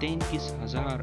33,000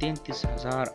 33,000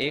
A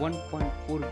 $1.4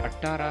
18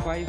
$5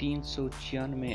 396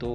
2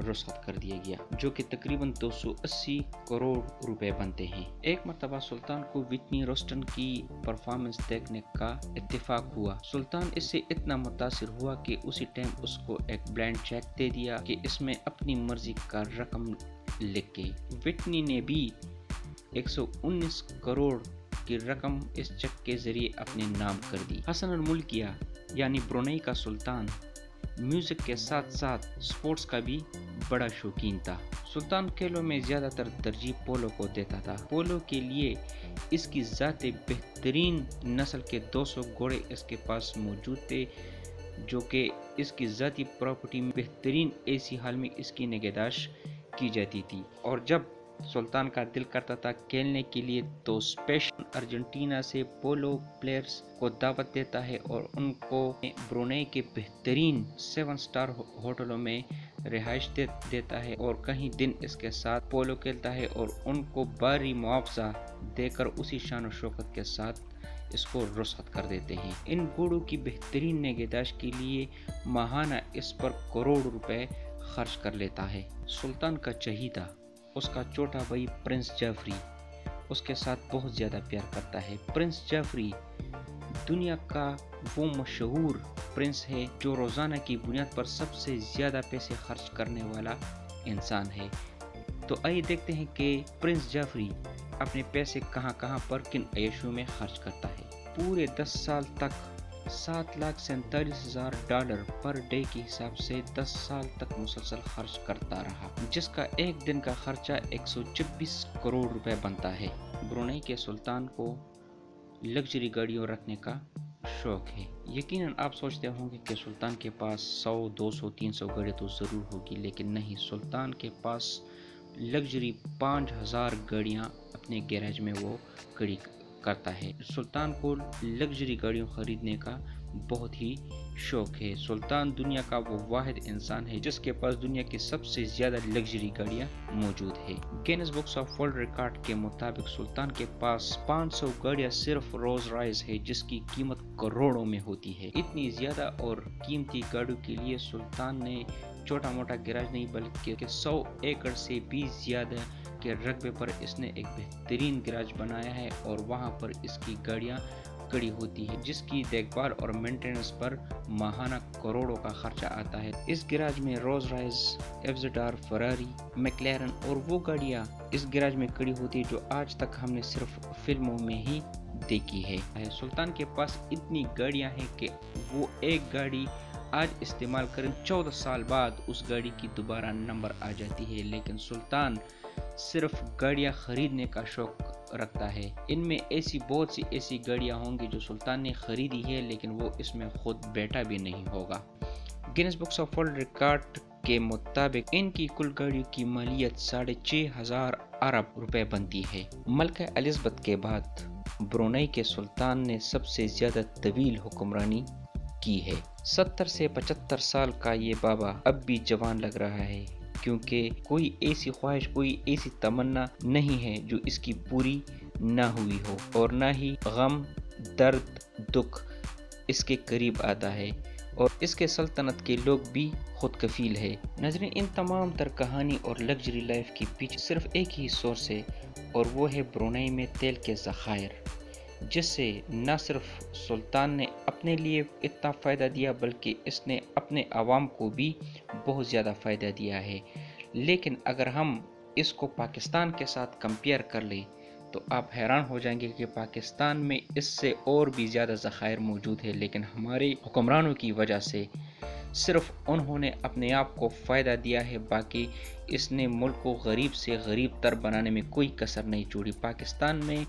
رخصت کر دیا گیا، جو کہ تقریباً 280 کروڑ روپے بنتے ہیں۔ ایک مرتبہ سلطان کو وٹنی ہیوسٹن کی پرفارمنس دیکھنے کا اتفاق ہوا۔ سلطان اس سے اتنا متاثر ہوا کہ اسی ٹائم اس کو ایک بلینک چیک دے دیا کہ اس میں اپنی مرضی کا رقم لکھ کے۔ وٹنی نے بھی 119 کروڑ کی رقم اس چیک کے ذریعے اپنے نام کر دی۔ حسن الملکیہ یعنی برونائی کا سلطان میوزک کے ساتھ ساتھ سپورٹس کا بھی بڑا شوقین تھا۔ سلطان کھیلوں میں زیادہ تر ترجیح پولو کو دیتا تھا۔ پولو کے لیے اس کی ذاتی بہترین نسل کے 200 گھوڑے اس کے پاس موجود تھے، جو کہ اس کی ذاتی پراپرٹی میں بہترین ایسی حال میں اس کی نگہداشت کی جاتی تھی۔ اور جب سلطان کا دل کرتا تھا کھیلنے کے لیے تو اسپیشل ارجنٹینا سے پولو پلیئرز کو دعوت دیتا ہے اور ان کو برونائی کے بہترین 7 سٹار ہوٹلوں میں رہائش دیتا ہے اور کہیں دن اس کے ساتھ پولو کھیلتا ہے اور ان کو بھاری معاوضہ دے کر اسی شان و شوکت کے ساتھ اس کو رخصت کر دیتے ہیں۔ ان گھوڑوں کی بہترین نگہداشت کے لیے ماہانہ اس پر کروڑ روپے خرچ کر لیتا ہے۔ سلطان کا چہیتا اس کا چھوٹا بھائی پرنس جعفری اس کے ساتھ بہت زیادہ پیار کرتا ہے۔ پرنس جعفری دنیا کا وہ مشہور پرنس ہے جو روزانہ کی بنیاد پر سب سے زیادہ پیسے خرچ کرنے والا انسان ہے۔ تو آئیے دیکھتے ہیں کہ پرنس جعفری اپنے پیسے کہاں پر کن عیاشیوں میں خرچ کرتا ہے۔ پورے 10 سال تک $7,47,000 پر ڈے کے حساب سے 10 سال تک مسلسل خرچ کرتا رہا، جس کا ایک دن کا خرچہ 126 کروڑ روپے بنتا ہے۔ برونائی کے سلطان کو لگژری گاڑیوں رکھنے کا شوق ہے۔ یقیناً آپ سوچتے ہوں گے کہ سلطان کے پاس 100، 200، 300 گاڑی تو ضرور ہوگی، لیکن نہیں، سلطان کے پاس لگژری 5000 گاڑیاں اپنے گیراج میں وہ کھڑی کرتا ہے۔ سلطان کو لگژری گاڑیوں خریدنے کا بہت ہی شوق ہے۔ سلطان دنیا کا وہ واحد انسان ہے جس کے پاس دنیا کی سب سے زیادہ لگژری گاڑیاں موجود ہے۔ Guinness books of world record کے مطابق سلطان کے پاس 500 گاڑیاں صرف رولز رائس ہے، جس کی قیمت کروڑوں میں ہوتی ہے۔ اتنی زیادہ اور قیمتی گاڑیوں کے لیے سلطان نے چھوٹا موٹا گیراج نہیں بلکہ 100 ایکڑ سے بھی زیادہ کے رقبے پر اس نے ایک بہترین گیراج بنایا ہے اور وہاں پر اس کی گاڑیاں کھڑی ہوتی ہے، جس کی دیکھ بھال اور مینٹیننس پر ماہانہ کروڑوں کا خرچہ آتا ہے۔ اس گیراج میں رولز رائس، FZ-R، فراری، میکلارن اور وہ گاڑیاں اس گیراج میں کھڑی ہوتی ہے جو آج تک ہم نے صرف فلموں میں ہی دیکھی ہے۔ سلطان کے پاس اتنی گاڑیاں ہیں کہ وہ ایک گاڑی آج استعمال کریں 14 سال بعد اس گاڑی کی دوبارہ نمبر آ جاتی ہے، لیکن سلطان صرف گاڑیاں خریدنے کا شوق رکھتا ہے۔ ان میں بہت سی ایسی گاڑیاں ہوں گی جو سلطان نے خریدی ہے لیکن وہ اس میں خود بیٹھا بھی نہیں ہوگا۔ Guinness books of world record کے مطابق ان کی کل گاڑیوں کی مالیت 6,500 ارب روپے بنتی ہے۔ ملکہ الزبتھ کے بعد برونائی کے سلطان نے سب سے زیادہ طویل حکمرانی کی ہے۔ 70 سے 75 سال کا یہ بابا اب بھی جوان لگ رہا ہے، کیونکہ کوئی ایسی خواہش، کوئی ایسی تمنا نہیں ہے جو اس کی پوری نہ ہوئی ہو، اور نہ ہی غم، درد، دکھ اس کے قریب آتا ہے، اور اس کے سلطنت کے لوگ بھی خود کفیل ہے۔ ناظرین، ان تمام تر کہانی اور لگژری لائف کے پیچھے صرف ایک ہی سورس ہے، اور وہ ہے برونائی میں تیل کے ذخائر، جس سے نہ صرف سلطان نے اپنے لیے اتنا فائدہ دیا بلکہ اس نے اپنے عوام کو بھی بہت زیادہ فائدہ دیا ہے۔ لیکن اگر ہم اس کو پاکستان کے ساتھ کمپیئر کر لیں تو آپ حیران ہو جائیں گے کہ پاکستان میں اس سے اور بھی زیادہ ذخائر موجود ہے، لیکن ہمارے حکمرانوں کی وجہ سے صرف انہوں نے اپنے آپ کو فائدہ دیا ہے، باقی اس نے ملک کو غریب سے غریب تر بنانے میں کوئی کسر نہیں چھوڑی۔ پاکستان میں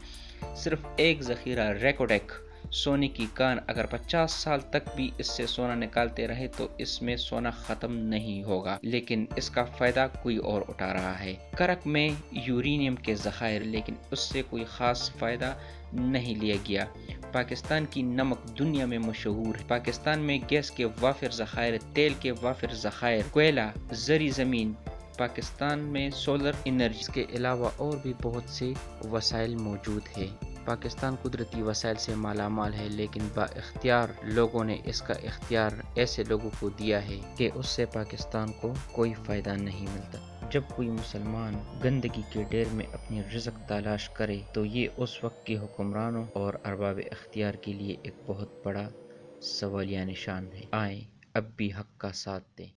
صرف ایک ذخیرہ ریکوڈیک سونے کی کان، اگر 50 سال تک بھی اس سے سونا نکالتے رہے تو اس میں سونا ختم نہیں ہوگا، لیکن اس کا فائدہ کوئی اور اٹھا رہا ہے۔ کرک میں یورینیم کے ذخائر، لیکن اس سے کوئی خاص فائدہ نہیں لیا گیا۔ پاکستان کی نمک دنیا میں مشہور ہے۔ پاکستان میں گیس کے وافر ذخائر، تیل کے وافر ذخائر، کوئلہ، زرعی زمین، پاکستان میں سولر انرجی کے علاوہ اور بھی بہت سے وسائل موجود ہیں۔ پاکستان قدرتی وسائل سے مالا مال ہے، لیکن با اختیار لوگوں نے اس کا اختیار ایسے لوگوں کو دیا ہے کہ اس سے پاکستان کو کوئی فائدہ نہیں ملتا۔ جب کوئی مسلمان گندگی کے ڈھیر میں اپنی رزق تلاش کرے تو یہ اس وقت کے حکمرانوں اور ارباب اختیار کے لیے ایک بہت بڑا سوالیہ نشان ہے۔ آئیں اب بھی حق کا ساتھ دیں۔